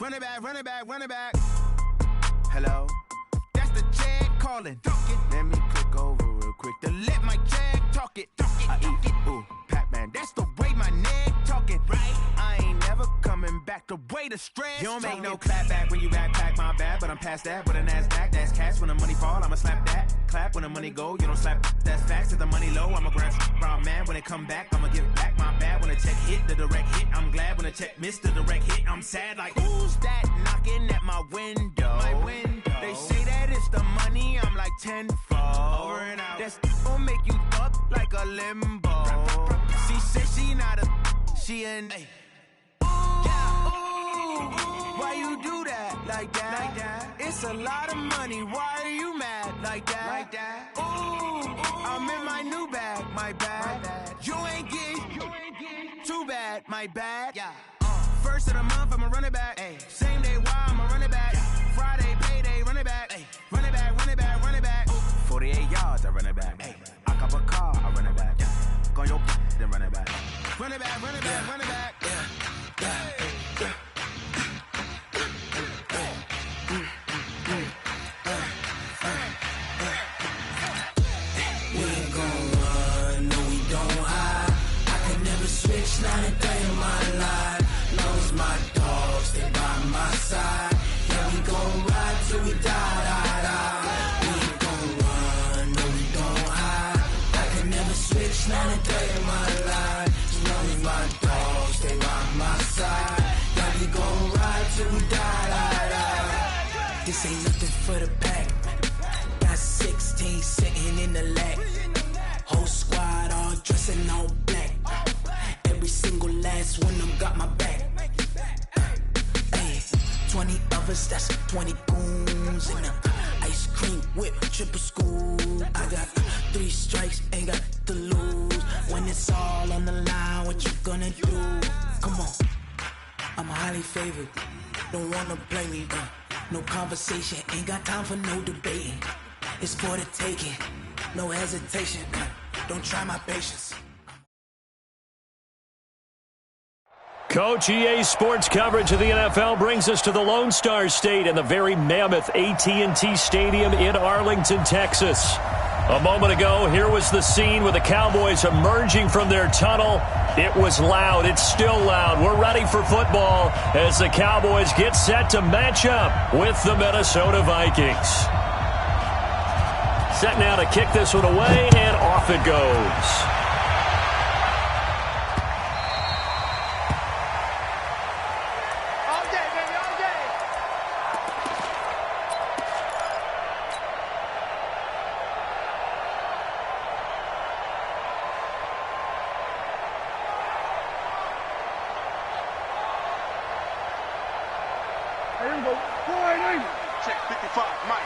Run it back, run it back, run it back. Hello? That's the jag calling. Talk it. Let me click over real quick to let my jag talk it. I eat. Ooh, Pac-Man, that's the way my neck talking. Right? I ain't never coming back the way the stress. You don't make no clap back when you backpack, my bad. But I'm past that with a NASDAQ. That's cash when the money fall, I'ma slap that. Clap when the money go, you don't slap. That's facts. If the money low, I'ma grab brown man. When it come back, I'ma give back my bad. When the check hit, the direct hit. I'm glad when the check missed the direct hit. I'm sad like, who's that knocking at my window? My window. They say that it's the money, I'm like tenfold. Over and out. That's gon' make you up like a limbo. She said she not a, she an. Hey. Why you do that like that? Like that? It's a lot of money. Why are you mad like that? Like that? Ooh, I'm in my new bag, my bad. You ain't getting too bad, my bad. Yeah. First of the month, I'ma run it back. Ay. Same day, why I'ma run it back. Friday, payday, run it back. Ay. Run it back, run it back, run it back. 48 yards, I run it back. Ay. I cop a car, I run it back. Yeah. Go on your then run it back. Run it back, run it back, run it back. Yeah. Yeah. Switch not a day in my life. Knows my dogs, they by my side. Yeah, we gon' ride till we die, die, die. We ain't gon' run, no, we don't hide. I can never switch not a day in my life. Knows my dogs, they by my side. Yeah, we gon' ride till we die, die, die. This ain't nothing for the pack. Got 16 sitting in the lap. Whole squad all dressing all black. Every single last one of them got my back. Hey, 20 of us, that's 20 goons. And a ice cream whip, triple scoop. I got 3 strikes, ain't got to lose. When it's all on the line, what you gonna do? Come on, I'm highly favored. Don't wanna play me, no conversation. Ain't got time for no debating. It's for the taking, no hesitation. Don't try my patience. Coach, EA Sports coverage of the NFL brings us to the Lone Star State and the very mammoth AT&T Stadium in Arlington, Texas. A moment ago, here was the scene with the Cowboys emerging from their tunnel. It was loud. It's still loud. We're ready for football as the Cowboys get set to match up with the Minnesota Vikings. Set now to kick this one away, and off it goes. Check 55, Mike.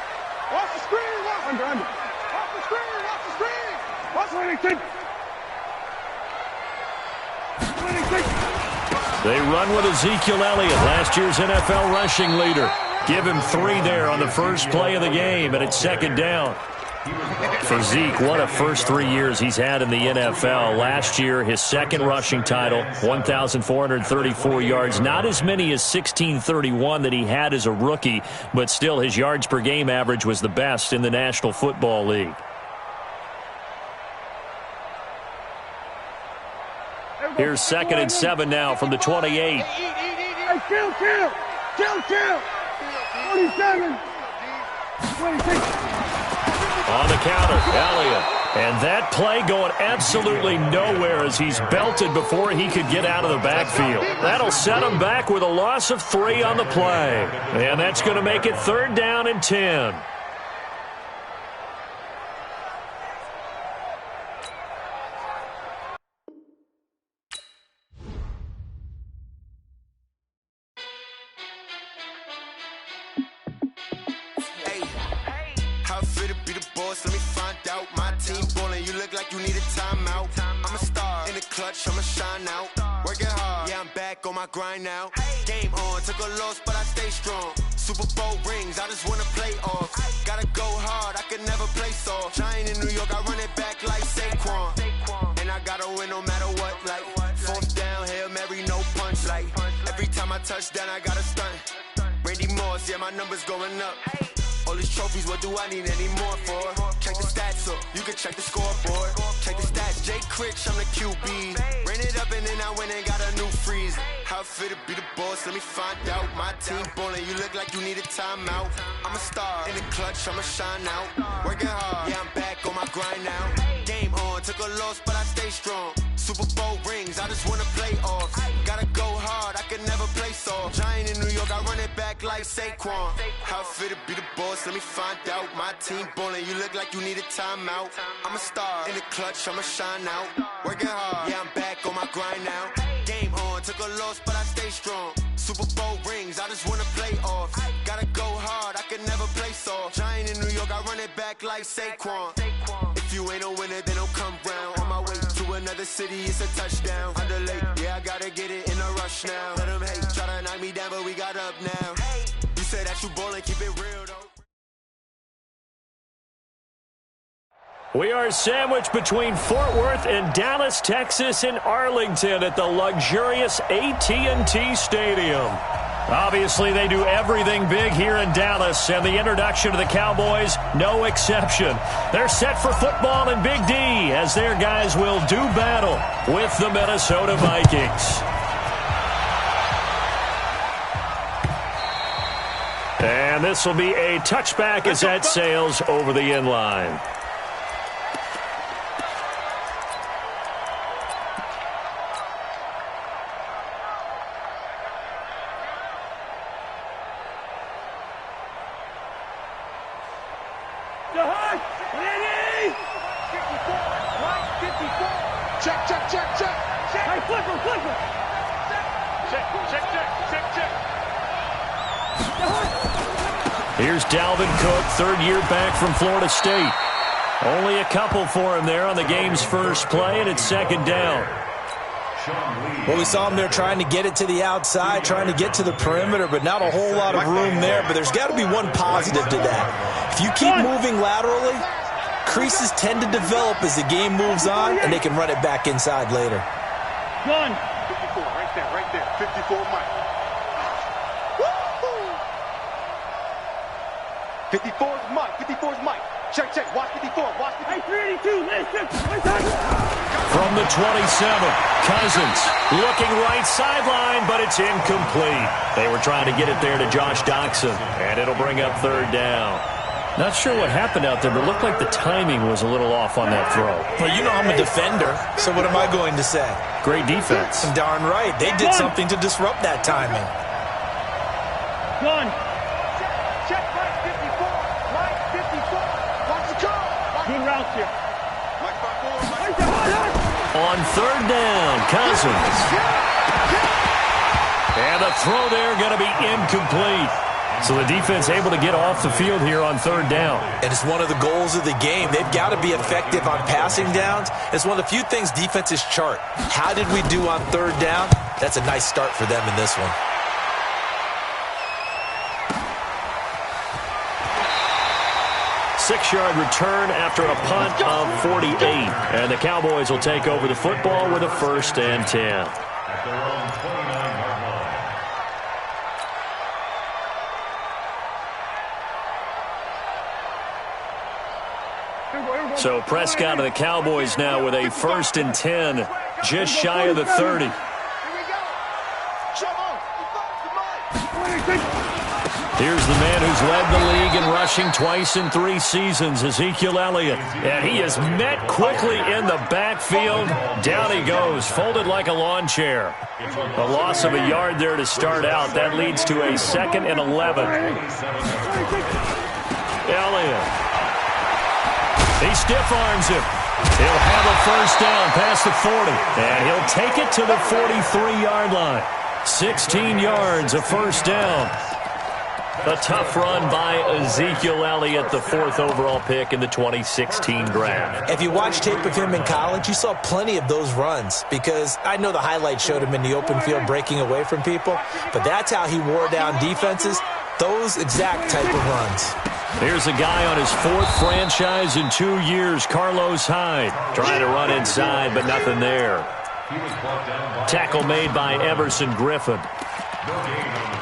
Watch the screen, watch under. Watch the screen, watch the screen. Watch 26. 26. They run with Ezekiel Elliott, last year's NFL rushing leader. Give him 3 there on the first play of the game, and it's second down. For Zeke, what a first 3 years he's had in the NFL. Last year, his second rushing title, 1,434 yards. Not as many as 1,631 that he had as a rookie, but still his yards per game average was the best in the National Football League. Here's 2nd and 7 now from the 28. Hey, chill. 27. 26. On the counter, Elliott. And that play going absolutely nowhere as he's belted before he could get out of the backfield. That'll set him back with a loss of 3 on the play. And that's going to make it 3rd down and 10. Let me find out. My team ballin', you look like you need a timeout. I'm a star in the clutch, I'ma shine out. Working hard, yeah, I'm back on my grind now. Game on, took a loss, but I stay strong. Super Bowl rings, I just wanna play off. Gotta go hard, I could never play soft. Giant in New York, I run it back like Saquon. And I gotta win no matter what, like 4th down, Hail Mary, no punch. Like, every time I touch down, I got a stunt. Randy Moss, yeah, my numbers going up. All these trophies, what do I need any more for? Check the stats up, you can check the scoreboard. Check the stats, Jay Critch, I'm the QB. Ran it up and then I went and got a new freeze. How it fit to be the boss, let me find out. My team ballin', you look like you need a timeout. I'm a star, in the clutch, I'ma shine out. Working hard, yeah, I'm back on my grind now. Game on, took a loss, but I stay strong. Super Bowl rings, I just wanna play off. Gotta go hard, I can never play soft. Giant in New York, I run it back like Saquon. How it fit to be the boss, let me find out. My team ballin', you look like you need a timeout. I'm a star, in the clutch, I'ma shine out. Working hard, yeah, I'm back on my grind now. Game on, took a loss, but I stay strong. Super Bowl rings, I just wanna play off. Gotta go hard, I can never play soft. Giant in New York, I run it back like Saquon. If you ain't a winner, then don't come round. On my way to another city, it's a touchdown. Underlay, yeah, I gotta get it in a rush now. Let them hate, try to knock me down, but we got up now. You say that you ballin', keep it real though. We are sandwiched between Fort Worth and Dallas, Texas, and Arlington at the luxurious AT&T Stadium. Obviously, they do everything big here in Dallas, and the introduction to the Cowboys, no exception. They're set for football in Big D as their guys will do battle with the Minnesota Vikings. And this will be a touchback as that sails over the end line. Here's Dalvin Cook, third year back from Florida State. Only a couple for him there on the game's first play, and it's second down. Well, we saw him there trying to get it to the outside, trying to get to the perimeter, but not a whole lot of room there. But there's got to be one positive to that. If you keep moving laterally, creases tend to develop as the game moves on, and they can run it back inside later. Gun. 54, right there. 54, Mike. 54's Mike. 54's Mike. Check. Watch 54. Watch 54. Hey, 382. From the 27, Cousins looking right sideline, but it's incomplete. They were trying to get it there to Josh Doxson, and it'll bring up third down. Not sure what happened out there, but it looked like the timing was a little off on that throw. Well, you know I'm a defender, so what am I going to say? Great defense. Darn right. They did something to disrupt that timing. Gun. Check right 54. Right 54. Watch the call. Good route here. Mike 5-4. On third down, Cousins. And the throw there going to be incomplete. So the defense able to get off the field here on third down. And it's one of the goals of the game. They've got to be effective on passing downs. It's one of the few things defenses chart. How did we do on third down? That's a nice start for them in this one. Six-yard return after a punt of 48. And the Cowboys will take over the football with a 1st and 10. So Prescott and the Cowboys now with a 1st and 10, just shy of the 30. Here's the man who's led the league in rushing twice in 3 seasons, Ezekiel Elliott. And he is met quickly in the backfield. Down he goes, folded like a lawn chair. A loss of a yard there to start out. That leads to a 2nd and 11. Elliott. He stiff-arms him. He'll have a 1st down past the 40. And he'll take it to the 43-yard line. 16 yards, a 1st down. A tough run by Ezekiel Elliott, the 4th overall pick in the 2016 draft. If you watch tape of him in college, you saw plenty of those runs because I know the highlights showed him in the open field breaking away from people, but that's how he wore down defenses, those exact type of runs. Here's a guy on his 4th franchise in 2 years, Carlos Hyde, trying to run inside, but nothing there. Tackle made by Everson Griffin.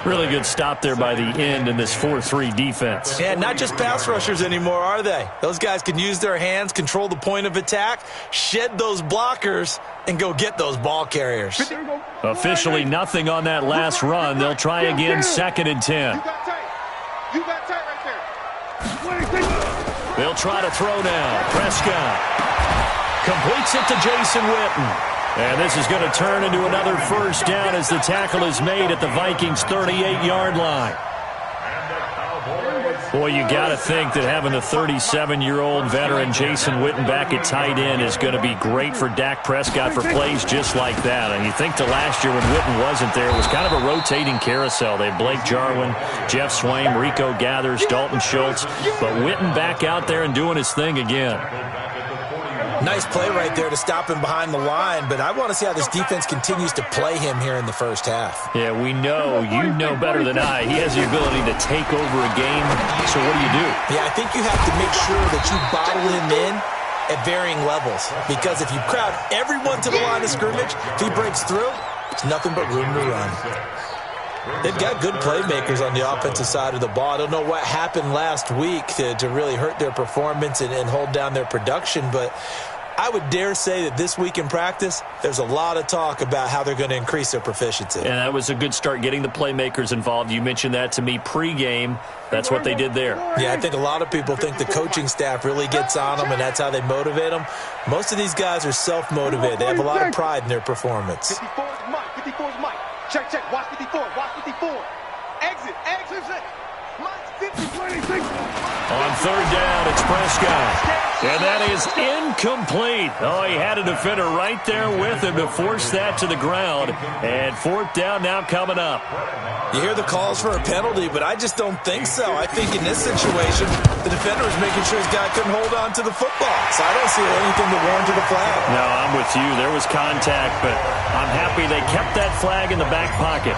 Really good stop there by the end in this 4-3 defense. Yeah, not just pass rushers anymore, are they? Those guys can use their hands, control the point of attack, shed those blockers, and go get those ball carriers. Officially nothing on that last run. They'll try again, 2nd and 10. You got tight right there. They'll try to throw now. Prescott completes it to Jason Witten. And this is going to turn into another first down as the tackle is made at the Vikings' 38-yard line. Boy, you got to think that having the 37-year-old veteran Jason Witten back at tight end is going to be great for Dak Prescott for plays just like that. And you think to last year when Witten wasn't there, it was kind of a rotating carousel. They had Blake Jarwin, Jeff Swaim, Rico Gathers, Dalton Schultz. But Witten back out there and doing his thing again. Nice play right there to stop him behind the line, but I want to see how this defense continues to play him here in the first half. Yeah, we know. You know better than I. He has the ability to take over a game. So what do? Yeah, I think you have to make sure that you bottle him in at varying levels, because if you crowd everyone to the line of scrimmage, if he breaks through, it's nothing but room to run. They've got good playmakers on the offensive side of the ball. I don't know what happened last week to really hurt their performance and hold down their production, but I would dare say that this week in practice, there's a lot of talk about how they're going to increase their proficiency. And that was a good start, getting the playmakers involved. You mentioned that to me pregame. That's what they did there. Yeah, I think a lot of people think the coaching staff really gets on them, and that's how they motivate them. Most of these guys are self-motivated. They have a lot of pride in their performance. 54 is Mike. 54 is Mike. Check. Watch 54. Watch 54. Exit. Mike's 50. 26. On 3rd down, it's Prescott. And that is incomplete. Oh, he had a defender right there with him to force that to the ground. And 4th down now coming up. You hear the calls for a penalty, but I just don't think so. I think in this situation, the defender was making sure his guy couldn't hold on to the football. So I don't see anything that warranted a flag. No, I'm with you. There was contact, but I'm happy they kept that flag in the back pocket.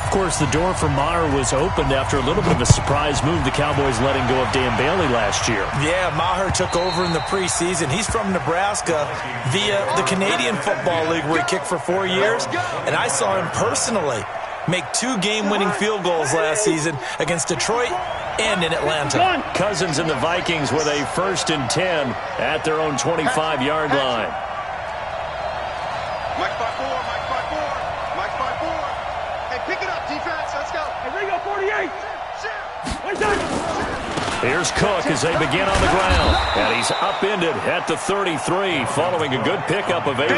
Of course, the door for Maher was opened after a little bit of a surprise move. The Cowboys letting go of Dan Bailey last year. Yeah, Maher took over in the preseason. He's from Nebraska via the Canadian Football League, where he kicked for 4 years. And I saw him personally make 2 game-winning field goals last season against Detroit and in Atlanta. Cousins and the Vikings with a 1st and 10 at their own 25-yard line. Mike 5-4. Mike 5-4. Hey, pick it up, defense. Let's go. Hey, Ringo 48. Here's Cook as they begin on the ground. And he's upended at the 33 following a good pickup of 8.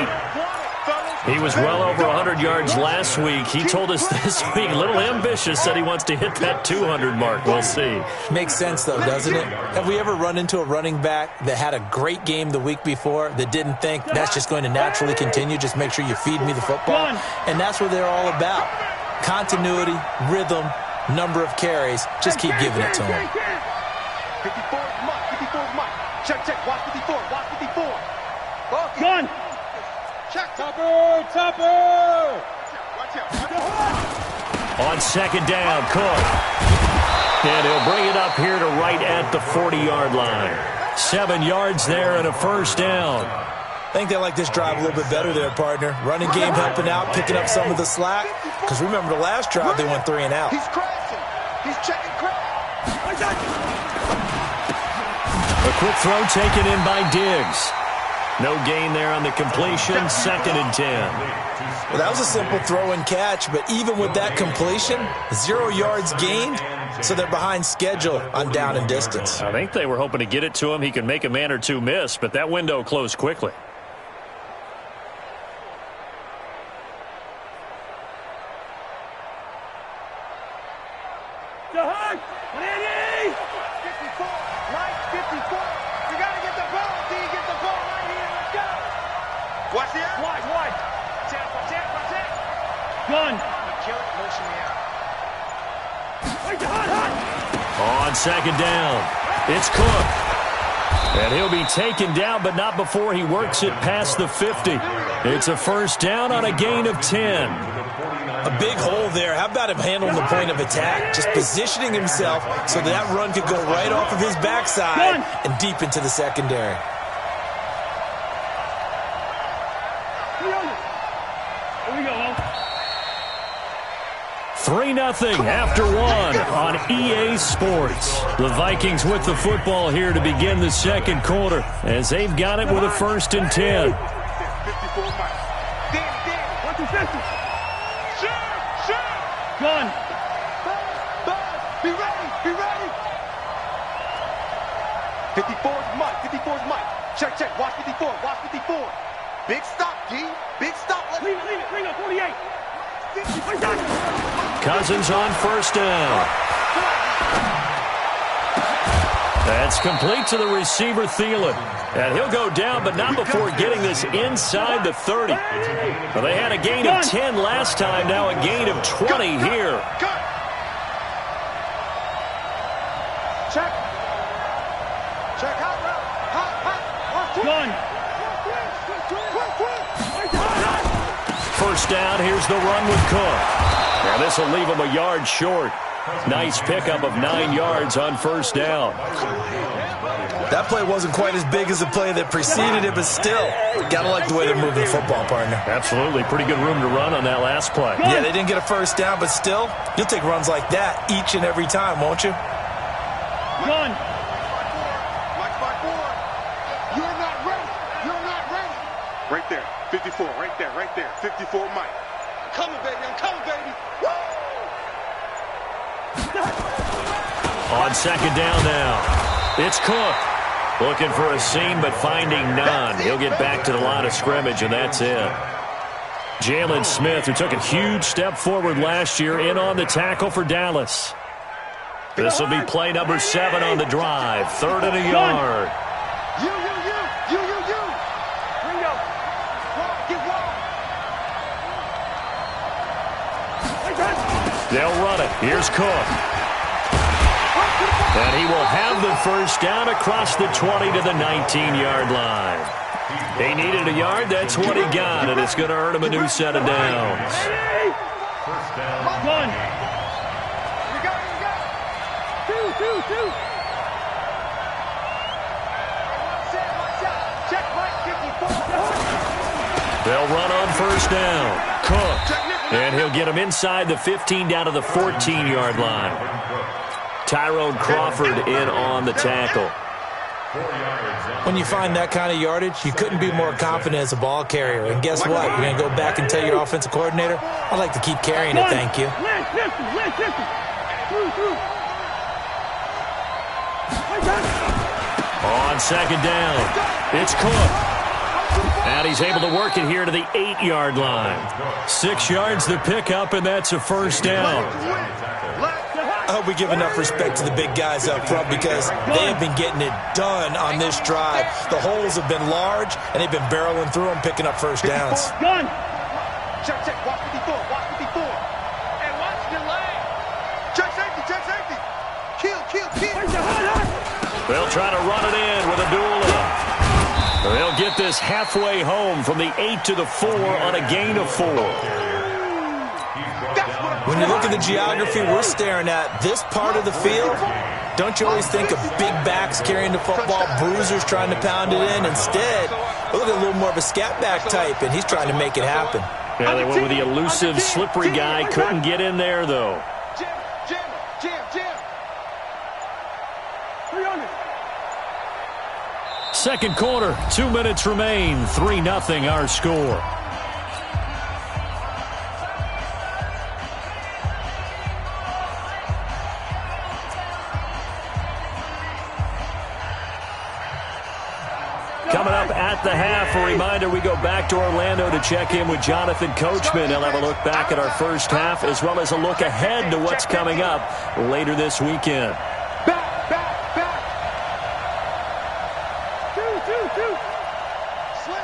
He was well over 100 yards last week. He told us this week, a little ambitious, said he wants to hit that 200 mark. We'll see. Makes sense, though, doesn't it? Have we ever run into a running back that had a great game the week before that didn't think that's just going to naturally continue? Just make sure you feed me the football. And that's what they're all about. Continuity, rhythm, number of carries. Just keep giving it to him. 54 is Mike. 54 is Mike. Check. Watch 54. Watch 54. Gun. Check. Topper. Watch out. On 2nd down, Cook. And he'll bring it up here to right at the 40-yard line. 7 yards there and a 1st down. I think they like this drive a little bit better there, partner. Running game helping out, picking up some of the slack. Because remember the last drive, they went 3 and out. He's crashing. He's checking crash. A quick throw taken in by Diggs. No gain there on the completion, 2nd and 10. Well, that was a simple throw and catch, but even with that completion, 0 yards gained, so they're behind schedule on down and distance. I think they were hoping to get it to him. He could make a man or two miss, but that window closed quickly. Watch the out. Wide. Check. Gun. Kill it, motion me out. On 2nd down, it's Cook. And he'll be taken down, but not before he works it past the 50. It's a 1st down on a gain of 10. A big hole there. How about him handling the point of attack? Just positioning himself so that run could go right off of his backside and deep into the secondary. 3-0 after one on EA Sports. The Vikings with the football here to begin the second quarter as they've got it with a 1st and 10. Gun. Be ready. 54 is Mike. Check. Watch 54. Big stop, D. Big stop. Leave it. 48. Cousins on 1st down. That's complete to the receiver, Thielen. And he'll go down, but not before getting this inside the 30. Well, they had a gain of 10 last time, now a gain of 20 here. Check. Hot. Gun. 1st down, here's the run with Cook. Now this will leave him a yard short. Nice pickup of 9 yards on 1st down. That play wasn't quite as big as the play that preceded it, but still, got to like the way they're moving the football, partner. Absolutely. Pretty good room to run on that last play. Yeah, they didn't get a 1st down, but still, you'll take runs like that each and every time, won't you? Gun. Mike 5-4. You're not ready. Right there. 54. Right there. 54 Mike. I'm coming, baby. Woo! On 2nd down now, it's Cook. Looking for a seam, but finding none. He'll get back to the line of scrimmage, and that's it. Jalen Smith, who took a huge step forward last year, in on the tackle for Dallas. This will be play number 7 on the drive. 3rd and a yard. You. Ringo. Get wide. They'll run it. Here's Cook. And he will have the 1st down across the 20 to the 19-yard line. He needed a yard. That's what he got, and it's going to earn him a new set of downs. One. You got it. Two. Check Mike 54. They'll run on 1st down. Cook. And he'll get him inside the 15 down to the 14-yard line. Tyrone Crawford in on the tackle. When you find that kind of yardage, you couldn't be more confident as a ball carrier. And guess what? You're going to go back and tell your offensive coordinator, I'd like to keep carrying it, thank you. On 2nd down, it's Cook. And he's able to work it here to the 8-yard line. 6 yards the pickup, and that's a 1st down. I hope we give enough respect to the big guys up front because they have been getting it done on this drive. The holes have been large, and they've been barreling through them, picking up 1st downs. Gun. Check. Watch 54. And watch the lane. Check safety. Kill. They'll try to run it in with a duel up. They'll get this halfway home from the 8 to the 4 on a gain of 4. When you look at the geography we're staring at, this part of the field, don't you always think of big backs carrying the football, bruisers trying to pound it in? Instead, look at a little more of a scat back type, and he's trying to make it happen. Yeah, they went with the elusive, slippery guy. Couldn't get in there, though. Jam. 300. Second quarter, 2 minutes remain. 3-0 our score. Coming up at the half, a reminder, we go back to Orlando to check in with Jonathan Coachman. He'll have a look back at our first half as well as a look ahead to what's coming up later this weekend. Back. Two. Slam.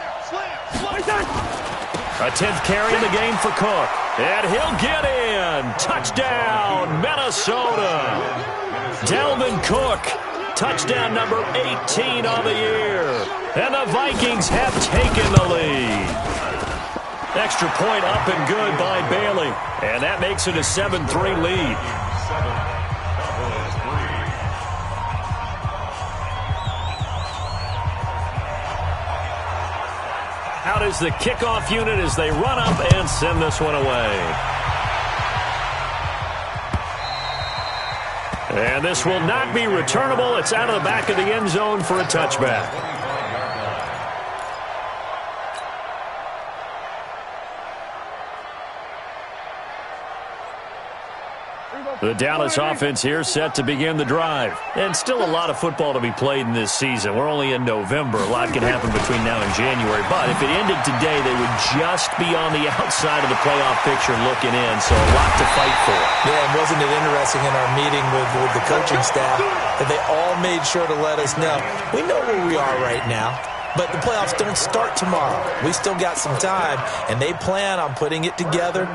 A 10th carry in the game for Cook. And he'll get in. Touchdown, Minnesota. Dalvin Cook. Touchdown number 18 on the year. And the Vikings have taken the lead. Extra point up and good by Bailey. And that makes it a 7-3 lead. Out is the kickoff unit as they run up and send this one away. And this will not be returnable. It's out of the back of the end zone for a touchback. The Dallas offense here set to begin the drive. And still a lot of football to be played in this season. We're only in November. A lot can happen between now and January. But if it ended today, they would just be on the outside of the playoff picture looking in. So a lot to fight for. Yeah, and wasn't it interesting in our meeting with the coaching staff that they all made sure to let us know, we know where we are right now. But the playoffs don't start tomorrow. We still got some time, and they plan on putting it together,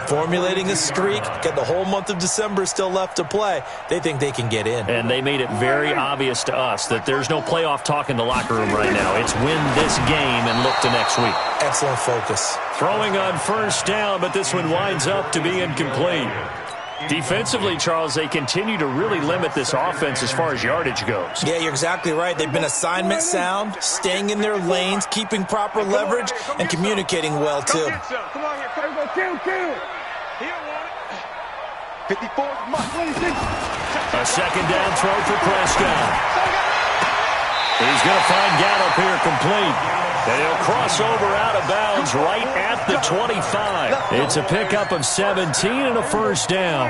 formulating a streak, got the whole month of December still left to play. They think they can get in. And they made it very obvious to us that there's no playoff talk in the locker room right now. It's win this game and look to next week. Excellent focus. Throwing on first down, but this one winds up to be incomplete. Defensively, Charles, they continue to really limit this offense as far as yardage goes. Yeah, you're exactly right. They've been assignment sound, staying in their lanes, keeping proper leverage, and communicating well, too. Come on here, go kill. Here, 54, A second down throw for Prescott. He's going to find Gallup here complete. And he'll cross over out of bounds right at the 25. It's a pickup of 17 and a first down.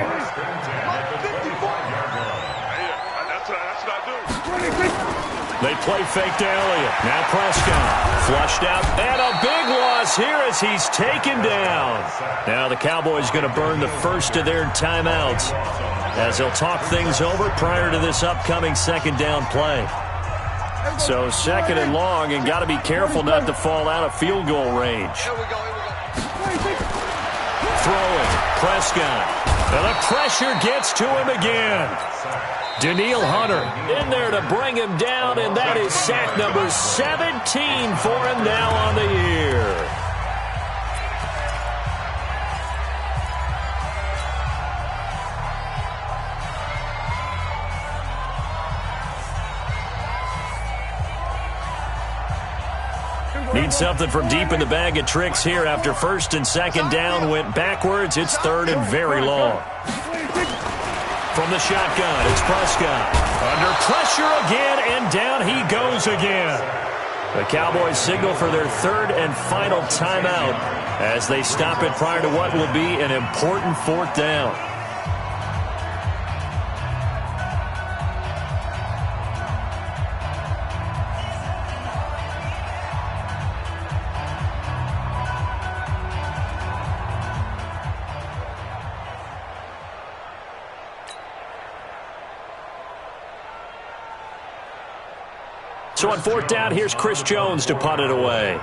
They play fake to Elliott. Now Prescott flushed out. And a big loss here as he's taken down. Now the Cowboys going to burn the first of their timeouts as they'll talk things over prior to this upcoming second down play. So second and long, and got to be careful not to fall out of field goal range. Throwing, Prescott. And the pressure gets to him again. Danielle Hunter in there to bring him down, and that is sack number 17 for him now on the year. Need something from deep in the bag of tricks here after first and second down went backwards. It's third and very long. From the shotgun, it's Prescott. Under pressure again, and down he goes again. The Cowboys signal for their third and final timeout as they stop it prior to what will be an important fourth down. So on fourth down, here's Chris Jones to punt it away.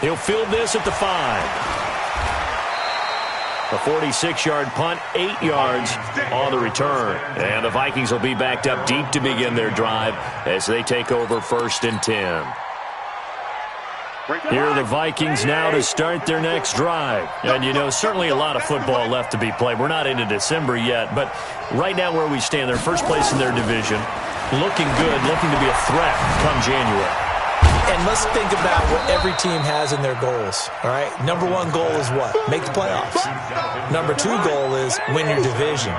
He'll field this at the 5. A 46-yard punt, 8 yards on the return. And the Vikings will be backed up deep to begin their drive as they take over first and 10. Here are the Vikings now to start their next drive. And, you know, certainly a lot of football left to be played. We're not into December yet, but right now where we stand, they're first place in their division, looking good, looking to be a threat come January. And let's think about what every team has in their goals, all right? Number one goal is what? Make the playoffs. Number two goal is win your division.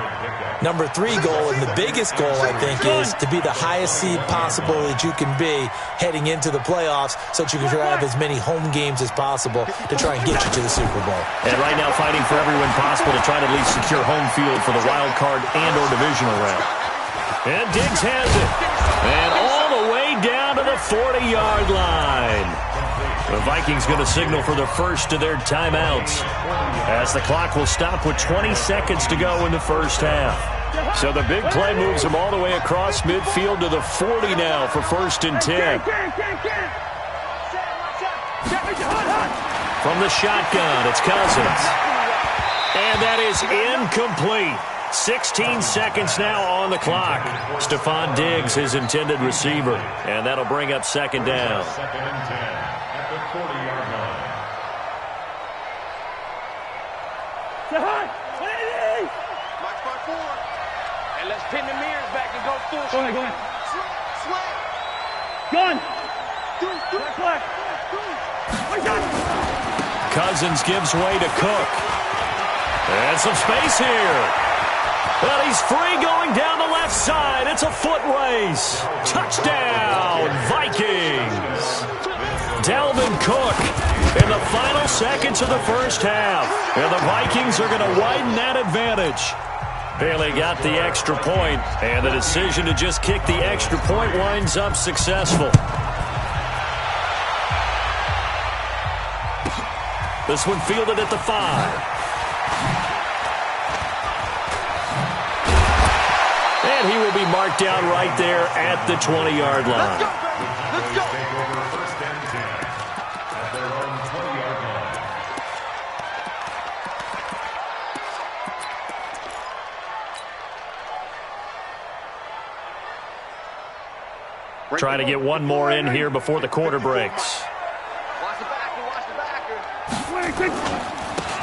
Number three goal, and the biggest goal, I think, is to be the highest seed possible that you can be heading into the playoffs so that you can have as many home games as possible to try and get you to the Super Bowl. And right now fighting for every win possible to try to at least secure home field for the wild card and or divisional round. And Diggs has it. And all the way down to the 40-yard line. The Vikings going to signal for the first of their timeouts as the clock will stop with 20 seconds to go in the first half. So the big play moves them all the way across midfield to the 40 now for first and 10. From the shotgun, it's Cousins. And that is incomplete. 16 seconds now on the clock. Stephon Diggs, his intended receiver. And that'll bring up second down. Second and 10 at the 40-yard line. March by 4. And let's pin the mirrors back and go full. Swing. Gun. Left flag. Cousins gives way to Cook. And some space here. But he's free going down the left side. It's a foot race. Touchdown, Vikings. Dalvin Cook in the final seconds of the first half. And the Vikings are going to widen that advantage. Bailey got the extra point, and the decision to just kick the extra point winds up successful. This one fielded at the 5. And he will be marked down right there at the 20-yard line. Let's go. Trying to get one more in here before the quarter breaks. Watch the backer.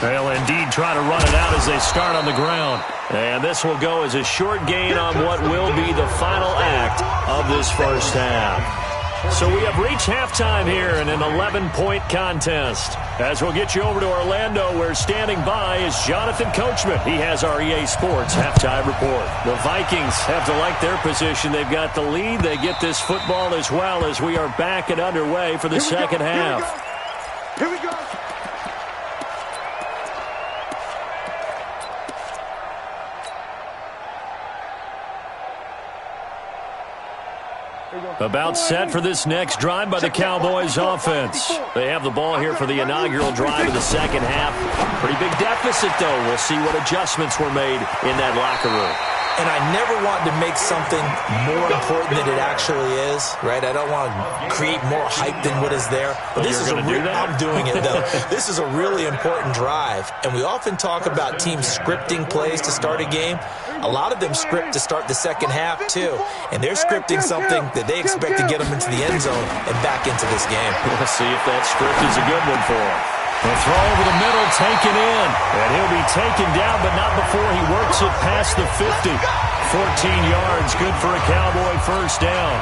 They'll indeed try to run it out as they start on the ground. And this will go as a short gain on what will be the final act of this first half. So we have reached halftime here in an 11-point contest. As we'll get you over to Orlando, where standing by is Jonathan Coachman. He has our EA Sports halftime report. The Vikings have to like their position. They've got the lead. They get this football as well as we are back and underway for the second half. Here we go. About set for this next drive by the Cowboys offense. They have the ball here for the inaugural drive of the second half. Pretty big deficit, though. We'll see what adjustments were made in that locker room. And I never want to make something more important than it actually is, right? I don't want to create more hype than what is there. But this is I'm doing it, though. This is a really important drive. And we often talk about teams scripting plays to start a game. A lot of them script to start the second half, too. And they're scripting something that they expect to get them into the end zone and back into this game. We'll see if that script is a good one for them. The throw over the middle, taken in. And he'll be taken down, but not before he works it past the 50. 14 yards, good for a Cowboy first down.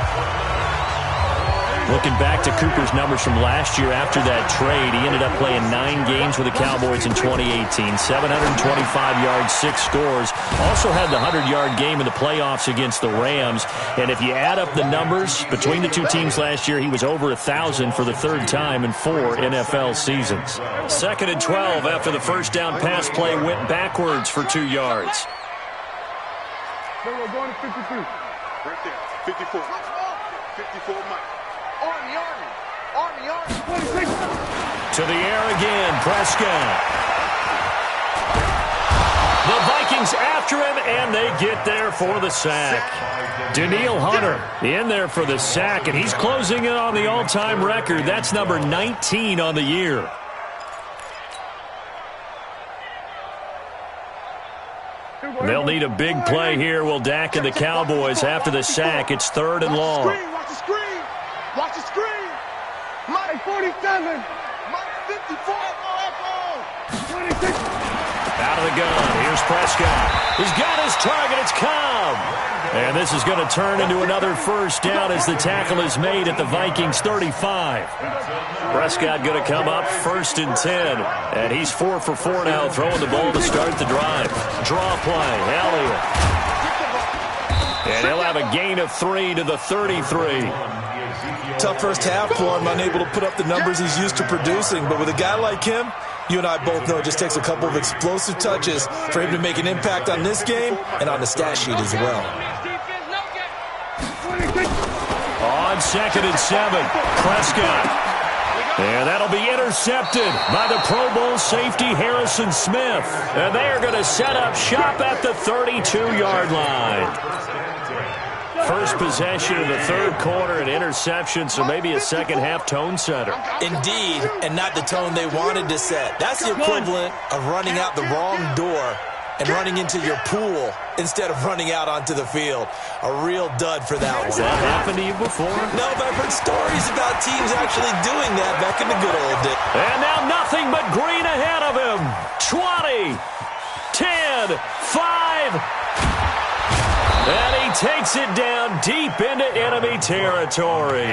Looking back to Cooper's numbers from last year after that trade, he ended up playing 9 games with the Cowboys in 2018. 725 yards, 6 scores. Also had the 100-yard game in the playoffs against the Rams. And if you add up the numbers between the two teams last year, he was over 1,000 for the third time in 4 NFL seasons. 2nd and 12 after the first down pass play went backwards for 2 yards. No, we're going to 53. Right there. 54. 54, Mike. Army. To the air again, Prescott. The Vikings after him, and they get there for the sack. Danielle Hunter in there for the sack, and he's closing in on the all-time record. That's number 19 on the year. They'll need a big play here. Will Dak and the Cowboys after the sack. It's 3rd and long. Watch the screen. Watch the screen. Mike 47. Mike 54. 26. Out of the gun. Here's Prescott. He's got his target. It's Cobb. And this is going to turn into another first down as the tackle is made at the Vikings 35. Prescott going to come up 1st and 10. And he's 4 for 4 now, throwing the ball to start the drive. Draw play. Elliott. And he'll have a gain of 3 to the 33. Tough first half for him, unable to put up the numbers he's used to producing. But with a guy like him, you and I both know it just takes a couple of explosive touches for him to make an impact on this game and on the stat sheet as well. On 2nd and 7, Prescott. And that'll be intercepted by the Pro Bowl safety Harrison Smith. And they are going to set up shop at the 32-yard line. First possession of the third quarter, an interception, so maybe a second-half tone setter. Indeed, and not the tone they wanted to set. That's the equivalent of running out the wrong door and running into your pool instead of running out onto the field. A real dud for that one. Has that happened to you before? No, but I've heard stories about teams actually doing that back in the good old days. And now nothing but green ahead of him. 20, 10, 5... And he takes it down deep into enemy territory.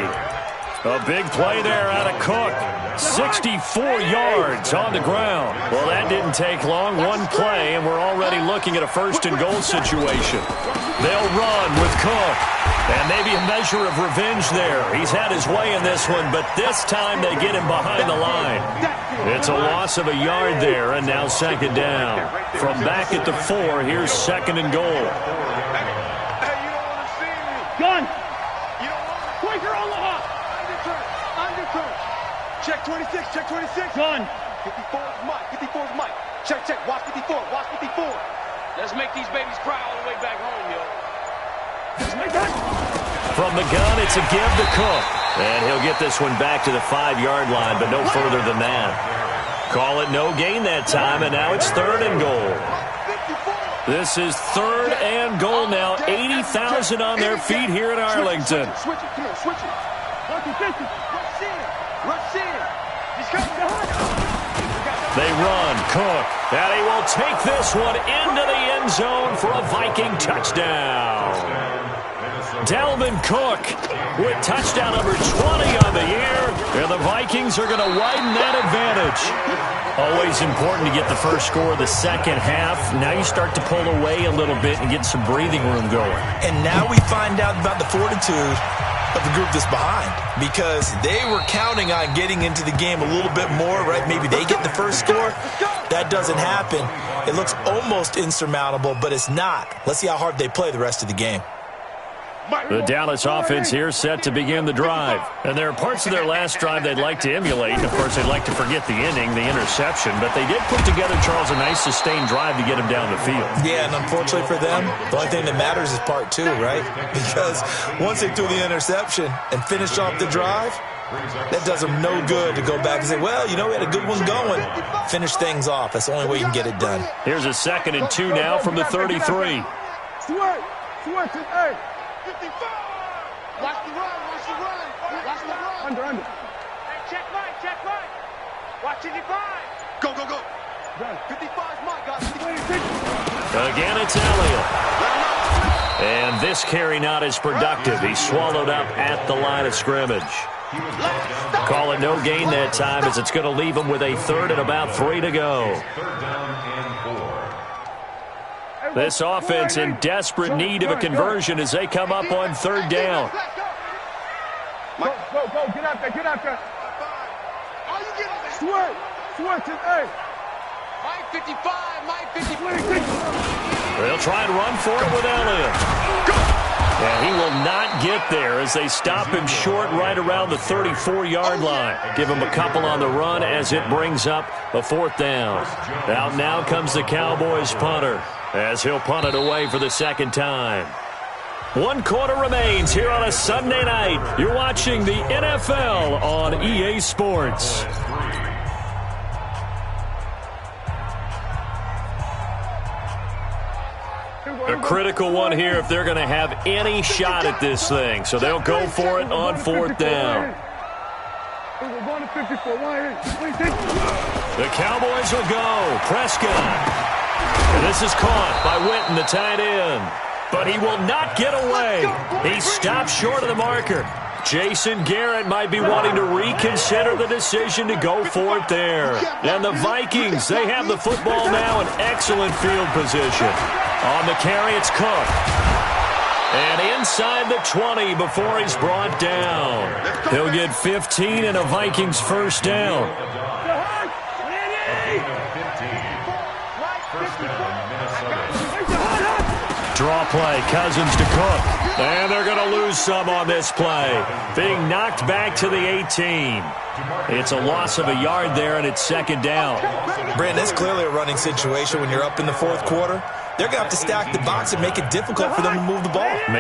A big play there out of Cook. 64 yards on the ground. Well, that didn't take long. One play, and we're already looking at a first-and-goal situation. They'll run with Cook. And maybe a measure of revenge there. He's had his way in this one, but this time they get him behind the line. It's a loss of a yard there, and now second down. From back at the 4, here's second and goal. Gun! Quaker Omaha! Underturn! Check 26, check 26. Gun! 54 is Mike, 54 is Mike. Check, watch 54, watch 54. Let's make these babies cry all the way back home, yo. From the gun, it's a give to Cook. And he'll get this one back to the 5-yard line, but no further than that. Call it no gain that time, and now it's third and goal. This is third and goal now. 80,000 on their feet here in Arlington. Switch it, come on, switch it. Rush in. He's coming behind. They run, Cook, and he will take this one into the end zone for a Viking touchdown. Dalvin Cook with touchdown number 20 on the year, and the Vikings are going to widen that advantage. Always important to get the first score of the second half. Now you start to pull away a little bit and get some breathing room going. And now we find out about the fortitude of the group that's behind, because they were counting on getting into the game a little bit more, right? Maybe they get the first score. That doesn't happen. It looks almost insurmountable, but it's not. Let's see how hard they play the rest of the game. The Dallas offense here set to begin the drive. And there are parts of their last drive they'd like to emulate. And, of course, they'd like to forget the inning, the interception. But they did put together, Charles, a nice sustained drive to get him down the field. Yeah, and unfortunately for them, the only thing that matters is part 2, right? Because once they threw the interception and finished off the drive, that does them no good to go back and say, well, you know, we had a good one going. Finish things off. That's the only way you can get it done. Here's a 2nd and 2 now from the 33. Switch, hey. 55! Watch the run. Under. Hey, check right. Watch 55. Go. 55's Mike, guys. Again, it's Elliott. And this carry not as productive. He's swallowed up at the line of scrimmage. Call it no gain that time, as it's going to leave him with a 3rd and about 3 to go. This offense in desperate need of a conversion as they come up on 3rd down. Go. Get out there. Switch it, hey. Mike 55. They'll try and run for it with Elliott. And he will not get there as they stop him short right around the 34-yard line. Give him a couple on the run as it brings up a 4th down. Out now comes the Cowboys punter, as he'll punt it away for the 2nd time. 1 quarter remains here on a Sunday night. You're watching the NFL on EA Sports. A critical one here if they're going to have any shot at this thing. So they'll go for it on 4th down. The Cowboys will go. Prescott. And this is caught by Witten, the tight end. But he will not get away. He stopped short of the marker. Jason Garrett might be wanting to reconsider the decision to go for it there. And the Vikings, they have the football now in excellent field position. On the carry, it's Cook. And inside the 20 before he's brought down. He'll get 15 and a Vikings 1st down. Draw play, Cousins to Cook. And they're going to lose some on this play. Being knocked back to the 18. It's a loss of a yard there, and it's 2nd down. Brandon, it's clearly a running situation when you're up in the 4th quarter. They're going to have to stack the box and make it difficult for them to move the ball.